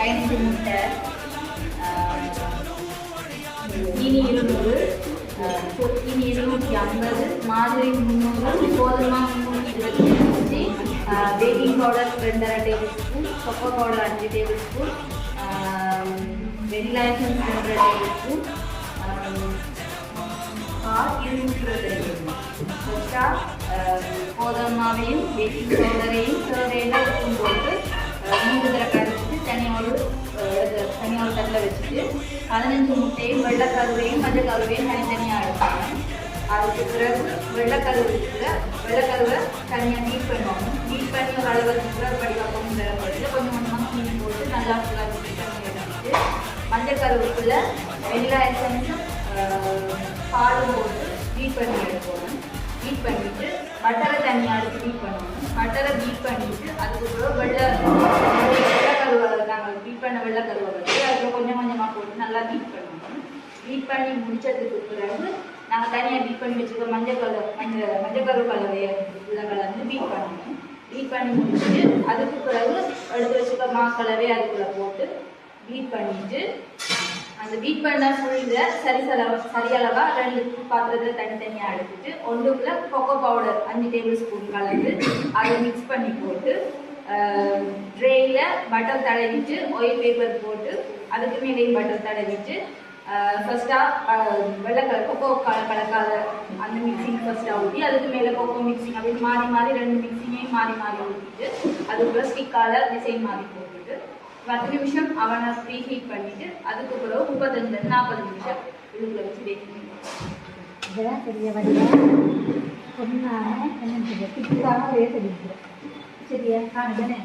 15 முட்டை, சீனி 200, சீனி 250, மாதிரி 300, கோதுமை 325, baking powder 2.5 tablespoon, cocoa powder 5 tablespoon, vanilla essence 2 tablespoon, பால் 225. கோதுமாவையும் பேக்கிங் பவுடரையும் தேவையான உப்பும் போட்டு 3 தடவை கரைச்சிட்டு தனியாக ஒரு தட்டில் வச்சுட்டு 15 முட்டையும் வெள்ளைக்கருவையும் மஞ்சள் கருவையும் தனித்தனியாக எடுப்பாங்க. அதுக்கு பிறகு வெள்ளைக்கருவை தனியாக பீட் பண்ணுவாங்க. பீட் பண்ணி ஒரு அளவுக்கு படிவாக்கம் தேவைப்படுது. கொஞ்சம் கொஞ்சமாக மீன் போட்டு நல்லா ஃபுல்லாக பீட் பண்ணி எடுத்துட்டு மஞ்சள் கருவுக்குள்ள வெள்ளை எசன்ஸும் பாலும் போட்டு பீட் பண்ணி எடுக்கணும். பீட் பண்ணிவிட்டு பட்டரை தனியாக எடுத்து பீட் பண்ணணும். பட்டரை பீட் பண்ணிவிட்டு அதுக்கப்புறம் வெள்ளைக்கருவை நாங்கள் பீட் பண்ண வெள்ளைக்கருவை வச்சு அதில் கொஞ்சம் கொஞ்சமாக போட்டு நல்லா பீட் பண்ணணும். பீட் பண்ணி முடிச்சதுக்கு பிறகு நாங்கள் தனியாக பீட் பண்ணி வச்சுருக்க மஞ்சள் கரு கலவையை உள்ள கலந்து பீட் பண்ணணும். பீட் பண்ணி முடிச்சுட்டு அதுக்கு பிறகு எடுத்து வச்சுருக்க மாக்கலவை அதுக்குள்ளே போட்டு பீட் பண்ணிவிட்டு அந்த பீட் பண்ண ஃபுல்லில் சரியளவாக 2 பாத்திரத்தில் தனித்தனியாக எடுத்துட்டு ஒன்றுக்குள்ள கொக்கோ பவுடர் 5 டேபிள் ஸ்பூன் கலந்து அதை மிக்ஸ் பண்ணி போட்டு ட்ரேயில் பட்டர் தடவிட்டு ஆயில் பேப்பர் போட்டு அதுக்கு மேலேயும் பட்டர் தடவிட்டு ஃபஸ்ட்டாக கொக்கோ கலக்காத அந்த மிக்சிங் ஃபஸ்ட்டாக ஊற்றி அதுக்கு மேலே கொக்கோ மிக்சிங் அப்படின்னு மாறி மாறி 2 மிக்சிங்கையும் மாறி மாறி ஊற்றிட்டு அதுக்குள்ள ஸ்டிக்கால் டிசைன் மாறி போட்டுட்டு 10 நிமிஷம் அவனை ப்ரீ ஹீட் பண்ணிவிட்டு அதுக்கு பிறகு 35-40 நிமிஷம் இதுக்குள்ள வச்சு பேக்கிங். இதெல்லாம் பெரிய வழியாக ஒன்றாக என்ன திட்டுக்காக வேக வைக்கிறேன். சரியா காணுதானே?